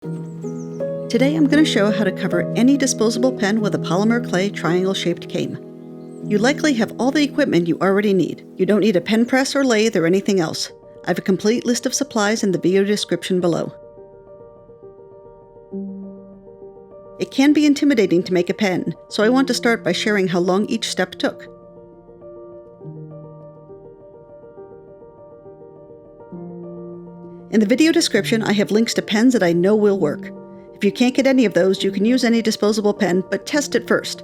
Today I'm going to show how to cover any disposable pen with a polymer clay triangle-shaped cane. You likely have all the equipment you already need. You don't need a pen press or lathe or anything else. I have a complete list of supplies in the video description below. It can be intimidating to make a pen, so I want to start by sharing how long each step took. In the video description, I have links to pens that I know will work. If you can't get any of those, you can use any disposable pen, but test it first.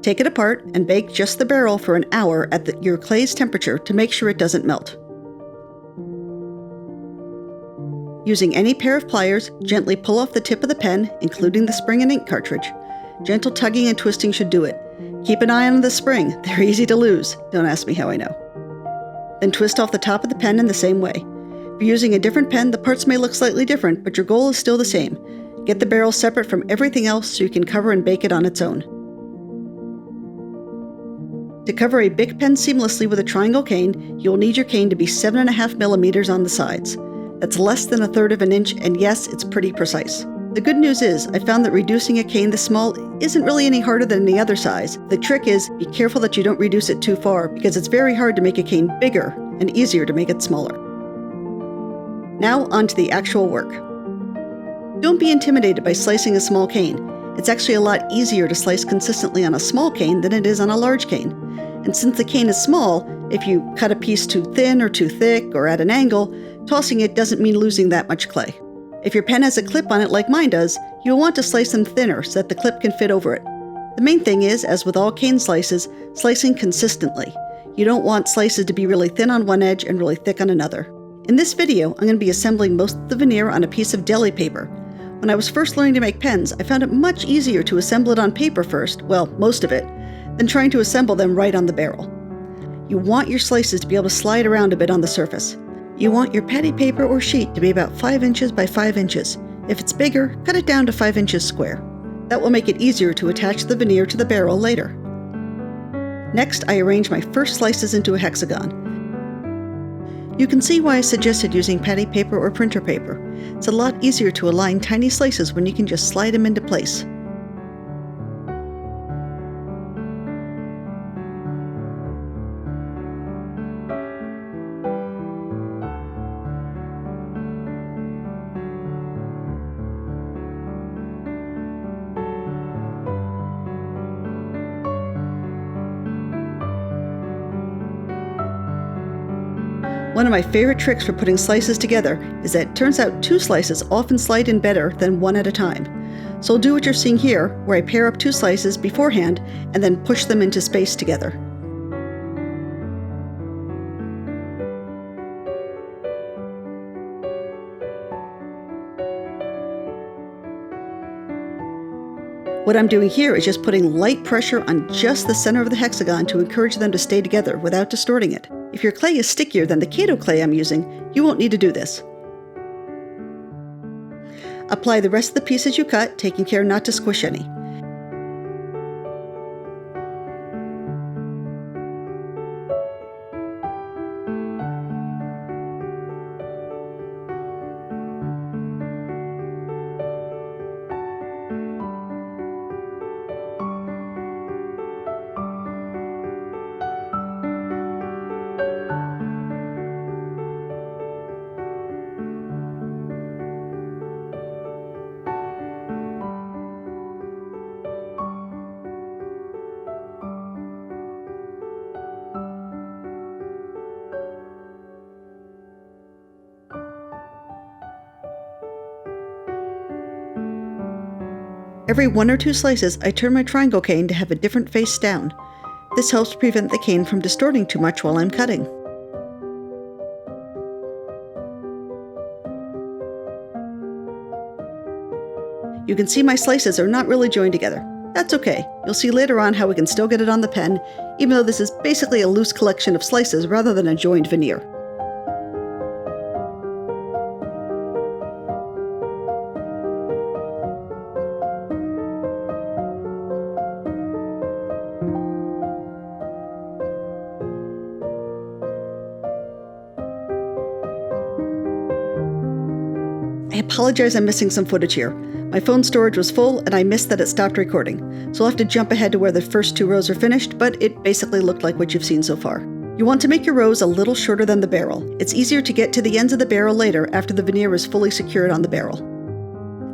Take it apart and bake just the barrel for an hour at your clay's temperature to make sure it doesn't melt. Using any pair of pliers, gently pull off the tip of the pen, including the spring and ink cartridge. Gentle tugging and twisting should do it. Keep an eye on the spring, they're easy to lose. Don't ask me how I know. Then twist off the top of the pen in the same way. If you're using a different pen, the parts may look slightly different, but your goal is still the same. Get the barrel separate from everything else so you can cover and bake it on its own. To cover a big pen seamlessly with a triangle cane, you'll need your cane to be 7.5 millimeters on the sides. That's less than 1/3 of an inch, and yes, it's pretty precise. The good news is, I found that reducing a cane this small isn't really any harder than any other size. The trick is, be careful that you don't reduce it too far, because it's very hard to make a cane bigger and easier to make it smaller. Now on to the actual work. Don't be intimidated by slicing a small cane. It's actually a lot easier to slice consistently on a small cane than it is on a large cane. And since the cane is small, if you cut a piece too thin or too thick or at an angle, tossing it doesn't mean losing that much clay. If your pen has a clip on it like mine does, you'll want to slice them thinner so that the clip can fit over it. The main thing is, as with all cane slices, slicing consistently. You don't want slices to be really thin on one edge and really thick on another. In this video, I'm going to be assembling most of the veneer on a piece of deli paper. When I was first learning to make pens, I found it much easier to assemble it on paper first, well, most of it, than trying to assemble them right on the barrel. You want your slices to be able to slide around a bit on the surface. You want your patty paper or sheet to be about 5 inches by 5 inches. If it's bigger, cut it down to 5 inches square. That will make it easier to attach the veneer to the barrel later. Next, I arrange my first slices into a hexagon. You can see why I suggested using patty paper or printer paper. It's a lot easier to align tiny slices when you can just slide them into place. One of my favorite tricks for putting slices together is that it turns out 2 slices often slide in better than 1 at a time. So I'll do what you're seeing here, where I pair up 2 slices beforehand and then push them into space together. What I'm doing here is just putting light pressure on just the center of the hexagon to encourage them to stay together without distorting it. If your clay is stickier than the Kato clay I'm using, you won't need to do this. Apply the rest of the pieces you cut, taking care not to squish any. Every 1 or 2 slices, I turn my triangle cane to have a different face down. This helps prevent the cane from distorting too much while I'm cutting. You can see my slices are not really joined together. That's okay. You'll see later on how we can still get it on the pen, even though this is basically a loose collection of slices rather than a joined veneer. I apologize I'm missing some footage here. My phone storage was full and I missed that it stopped recording, so I'll have to jump ahead to where the first 2 rows are finished, but it basically looked like what you've seen so far. You want to make your rows a little shorter than the barrel. It's easier to get to the ends of the barrel later after the veneer is fully secured on the barrel.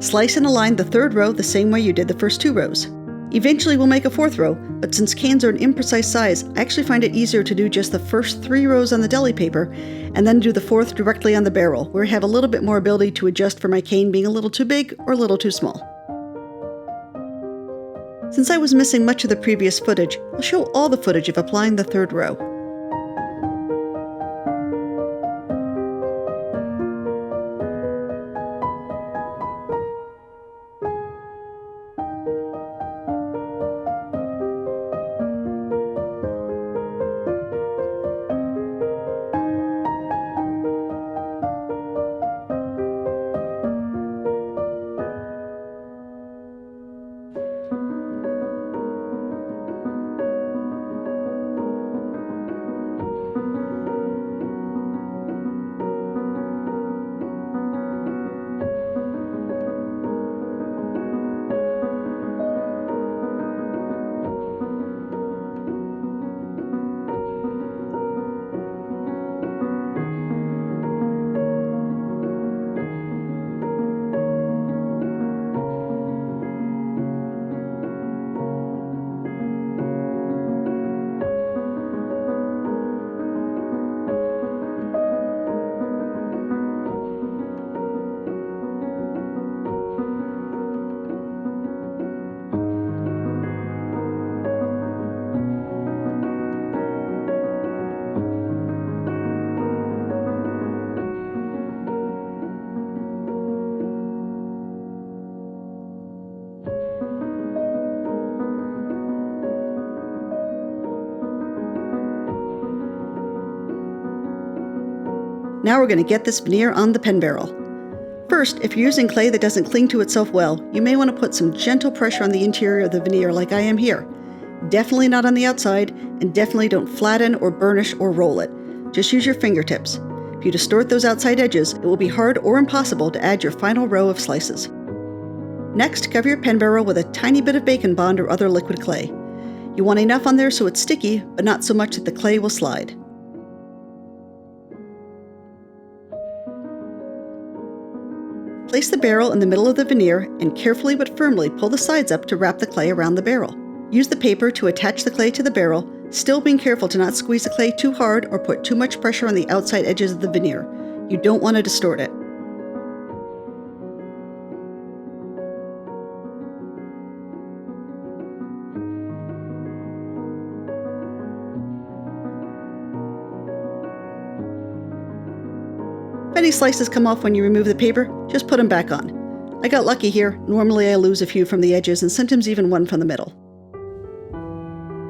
Slice and align the 3rd row the same way you did the first 2 rows. Eventually we'll make a 4th row, but since canes are an imprecise size, I actually find it easier to do just the first 3 rows on the deli paper and then do the 4th directly on the barrel, where I have a little bit more ability to adjust for my cane being a little too big or a little too small. Since I was missing much of the previous footage, I'll show all the footage of applying the 3rd row. Now we're going to get this veneer on the pen barrel. First, if you're using clay that doesn't cling to itself well, you may want to put some gentle pressure on the interior of the veneer like I am here. Definitely not on the outside, and definitely don't flatten or burnish or roll it. Just use your fingertips. If you distort those outside edges, it will be hard or impossible to add your final row of slices. Next, cover your pen barrel with a tiny bit of bacon bond or other liquid clay. You want enough on there so it's sticky, but not so much that the clay will slide. Place the barrel in the middle of the veneer and carefully but firmly pull the sides up to wrap the clay around the barrel. Use the paper to attach the clay to the barrel, still being careful to not squeeze the clay too hard or put too much pressure on the outside edges of the veneer. You don't want to distort it. If any slices come off when you remove the paper, just put them back on. I got lucky here. Normally I lose a few from the edges and sometimes even one from the middle.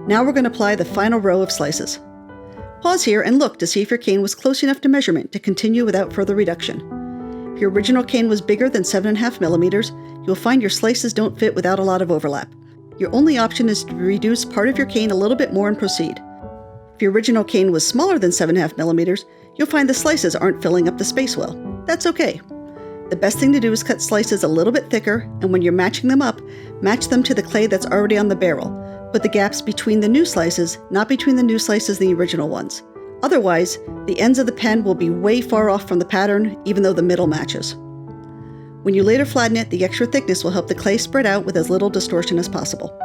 Now we're going to apply the final row of slices. Pause here and look to see if your cane was close enough to measurement to continue without further reduction. If your original cane was bigger than 7.5 millimeters, you'll find your slices don't fit without a lot of overlap. Your only option is to reduce part of your cane a little bit more and proceed. If your original cane was smaller than 7.5 millimeters, you'll find the slices aren't filling up the space well. That's okay. The best thing to do is cut slices a little bit thicker, and when you're matching them up, match them to the clay that's already on the barrel. Put the gaps between the new slices, not between the new slices and the original ones. Otherwise, the ends of the pen will be way far off from the pattern, even though the middle matches. When you later flatten it, the extra thickness will help the clay spread out with as little distortion as possible.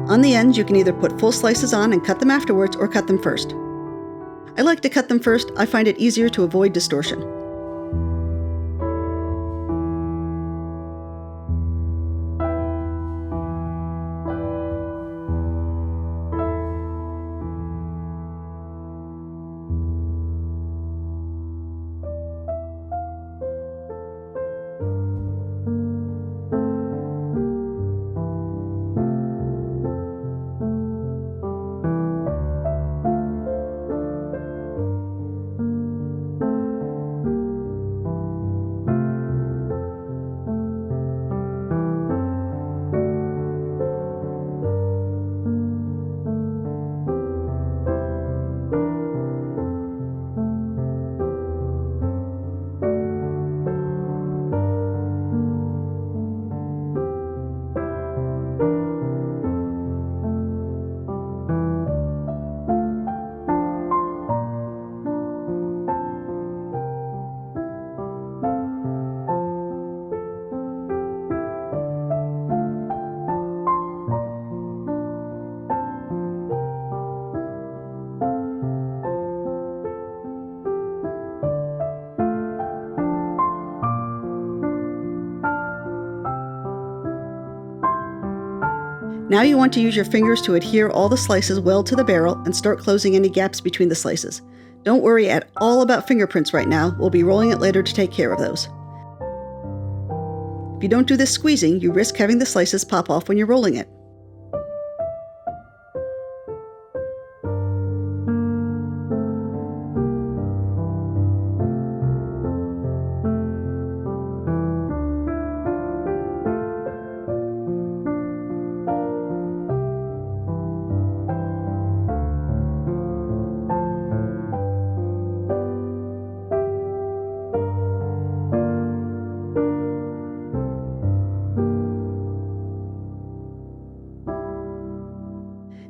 On the ends, you can either put full slices on and cut them afterwards or cut them first. I like to cut them first. I find it easier to avoid distortion. Now you want to use your fingers to adhere all the slices well to the barrel and start closing any gaps between the slices. Don't worry at all about fingerprints right now. We'll be rolling it later to take care of those. If you don't do this squeezing, you risk having the slices pop off when you're rolling it.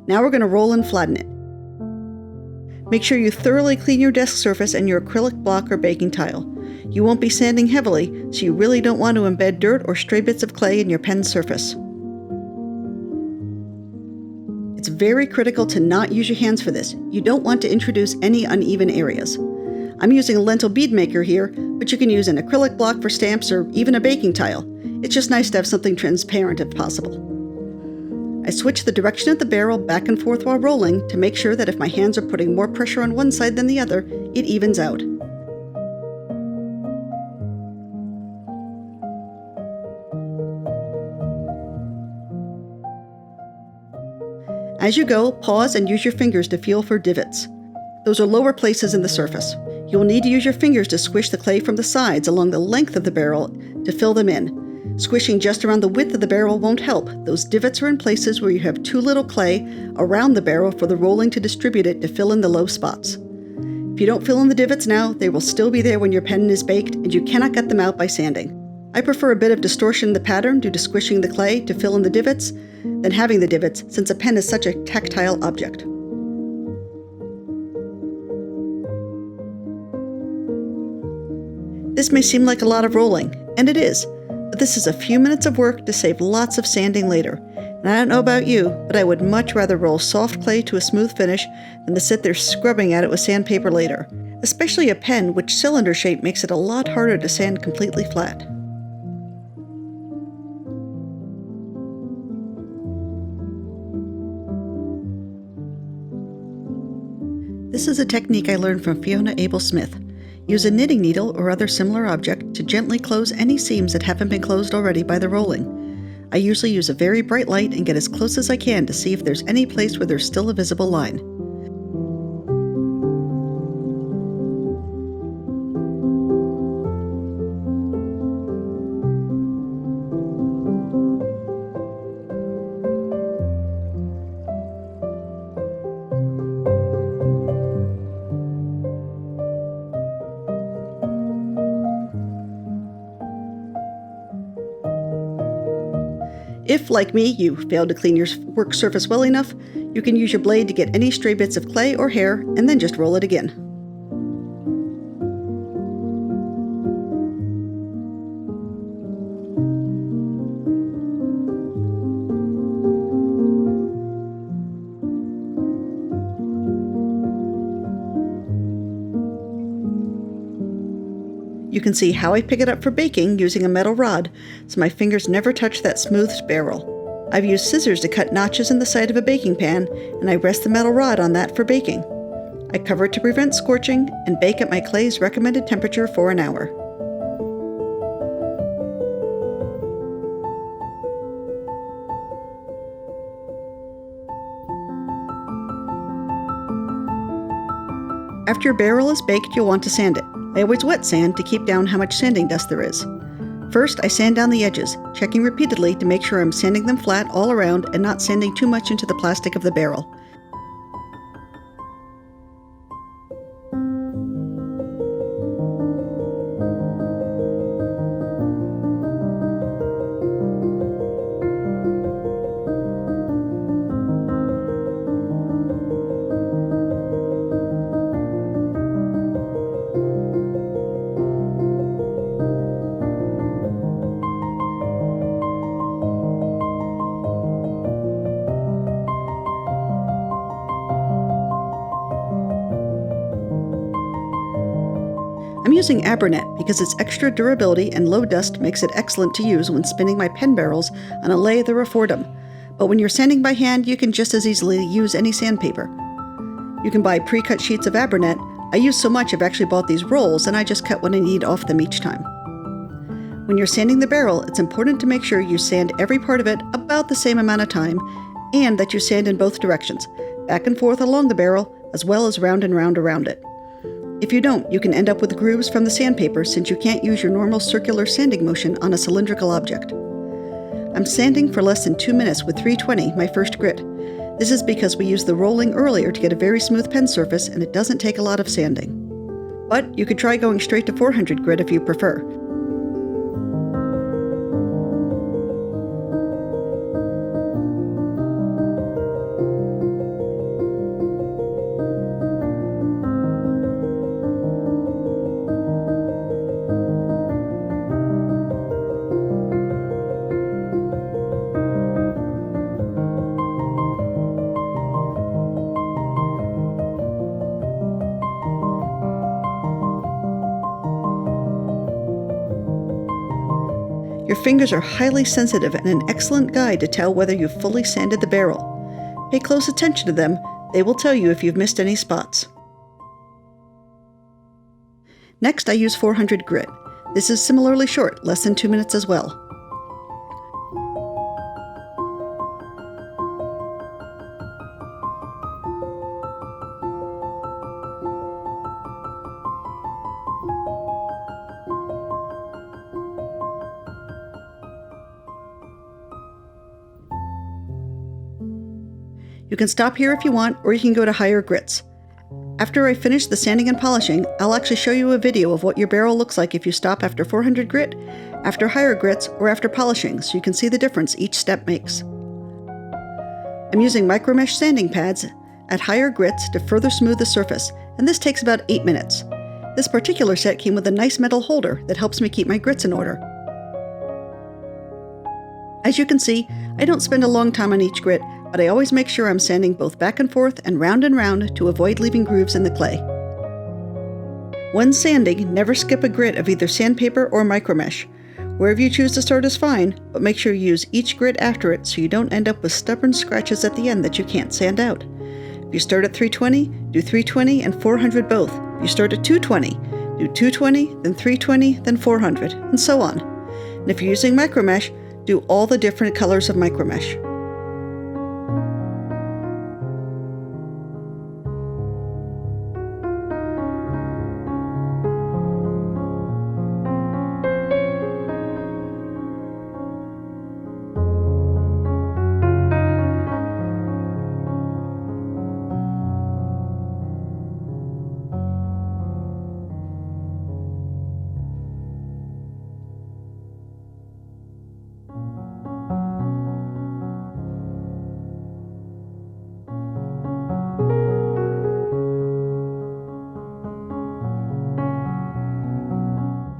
Now we're going to roll and flatten it. Make sure you thoroughly clean your desk surface and your acrylic block or baking tile. You won't be sanding heavily, so you really don't want to embed dirt or stray bits of clay in your pen's surface. It's very critical to not use your hands for this. You don't want to introduce any uneven areas. I'm using a lentil bead maker here, but you can use an acrylic block for stamps or even a baking tile. It's just nice to have something transparent if possible. I switch the direction of the barrel back and forth while rolling to make sure that if my hands are putting more pressure on one side than the other, it evens out. As you go, pause and use your fingers to feel for divots. Those are lower places in the surface. You will need to use your fingers to squish the clay from the sides along the length of the barrel to fill them in. Squishing just around the width of the barrel won't help. Those divots are in places where you have too little clay around the barrel for the rolling to distribute it to fill in the low spots. If you don't fill in the divots now, they will still be there when your pen is baked, and you cannot get them out by sanding. I prefer a bit of distortion in the pattern due to squishing the clay to fill in the divots than having the divots, since a pen is such a tactile object. This may seem like a lot of rolling, and it is. But this is a few minutes of work to save lots of sanding later. And I don't know about you, but I would much rather roll soft clay to a smooth finish than to sit there scrubbing at it with sandpaper later. Especially a pen, which cylinder shape makes it a lot harder to sand completely flat. This is a technique I learned from Fiona Abel Smith. Use a knitting needle or other similar object to gently close any seams that haven't been closed already by the rolling. I usually use a very bright light and get as close as I can to see if there's any place where there's still a visible line. If, like me, you failed to clean your work surface well enough, you can use your blade to get any stray bits of clay or hair and then just roll it again. can see how I pick it up for baking using a metal rod, so my fingers never touch that smoothed barrel. I've used scissors to cut notches in the side of a baking pan, and I rest the metal rod on that for baking. I cover it to prevent scorching and bake at my clay's recommended temperature for an hour. After your barrel is baked, you'll want to sand it. I always wet sand to keep down how much sanding dust there is. First, I sand down the edges, checking repeatedly to make sure I'm sanding them flat all around and not sanding too much into the plastic of the barrel. I'm using Abernet because its extra durability and low dust makes it excellent to use when spinning my pen barrels on a lathe or a Fordham. But when you're sanding by hand, you can just as easily use any sandpaper. You can buy pre-cut sheets of Abernet. I use so much I've actually bought these rolls, and I just cut what I need off them each time. When you're sanding the barrel, it's important to make sure you sand every part of it about the same amount of time, and that you sand in both directions, back and forth along the barrel, as well as round and round around it. If you don't, you can end up with grooves from the sandpaper since you can't use your normal circular sanding motion on a cylindrical object. I'm sanding for less than 2 minutes with 320, my first grit. This is because we used the rolling earlier to get a very smooth pen surface, and it doesn't take a lot of sanding. But you could try going straight to 400 grit if you prefer. Your fingers are highly sensitive and an excellent guide to tell whether you've fully sanded the barrel. Pay close attention to them. They will tell you if you've missed any spots. Next, I use 400 grit. This is similarly short, less than 2 minutes as well. You can stop here if you want, or you can go to higher grits. After I finish the sanding and polishing, I'll actually show you a video of what your barrel looks like if you stop after 400 grit, after higher grits, or after polishing, so you can see the difference each step makes. I'm using micromesh sanding pads at higher grits to further smooth the surface, and this takes about 8 minutes. This particular set came with a nice metal holder that helps me keep my grits in order. As you can see, I don't spend a long time on each grit, but I always make sure I'm sanding both back and forth and round to avoid leaving grooves in the clay. When sanding, never skip a grit of either sandpaper or micromesh. Wherever you choose to start is fine, but make sure you use each grit after it so you don't end up with stubborn scratches at the end that you can't sand out. If you start at 320, do 320 and 400 both. If you start at 220, do 220, then 320, then 400, and so on. And if you're using micromesh, do all the different colors of micromesh.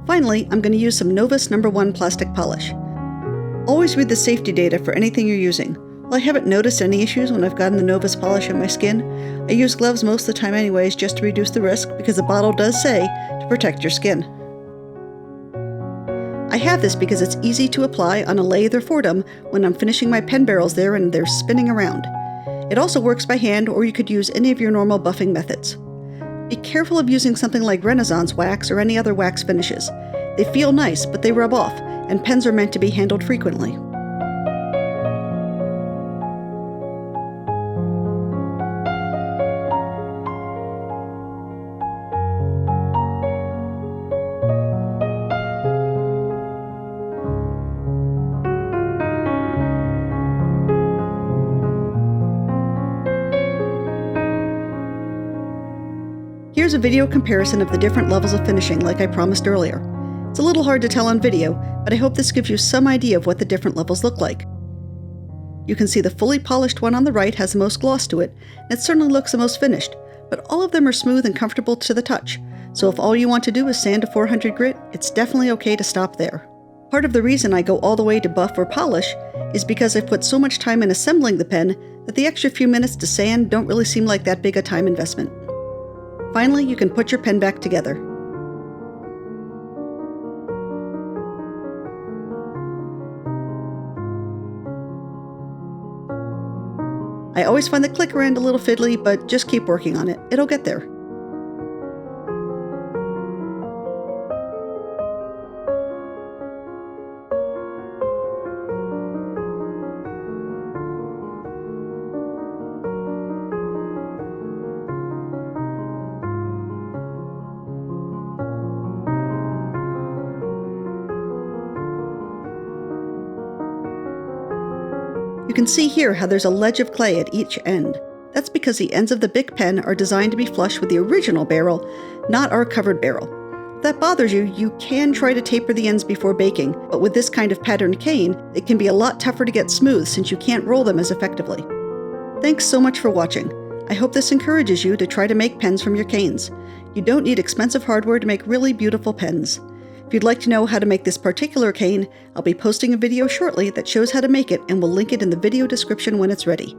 Finally, I'm going to use some Novus No. 1 plastic polish. Always read the safety data for anything you're using. While I haven't noticed any issues when I've gotten the Novus polish on my skin, I use gloves most of the time anyways just to reduce the risk because the bottle does say to protect your skin. I have this because it's easy to apply on a lathe or Fordham when I'm finishing my pen barrels there and they're spinning around. It also works by hand, or you could use any of your normal buffing methods. Be careful of using something like Renaissance wax or any other wax finishes. They feel nice, but they rub off, and pens are meant to be handled frequently. Here's a video comparison of the different levels of finishing like I promised earlier. It's a little hard to tell on video, but I hope this gives you some idea of what the different levels look like. You can see the fully polished one on the right has the most gloss to it, and it certainly looks the most finished, but all of them are smooth and comfortable to the touch, so if all you want to do is sand to 400 grit, it's definitely okay to stop there. Part of the reason I go all the way to buff or polish is because I've put so much time in assembling the pen that the extra few minutes to sand don't really seem like that big a time investment. Finally, you can put your pen back together. I always find the clicker end a little fiddly, but just keep working on it. It'll get there. You can see here how there's a ledge of clay at each end. That's because the ends of the Bic pen are designed to be flush with the original barrel, not our covered barrel. If that bothers you, you can try to taper the ends before baking, but with this kind of patterned cane, it can be a lot tougher to get smooth since you can't roll them as effectively. Thanks so much for watching. I hope this encourages you to try to make pens from your canes. You don't need expensive hardware to make really beautiful pens. If you'd like to know how to make this particular cane, I'll be posting a video shortly that shows how to make it, and we'll link it in the video description when it's ready.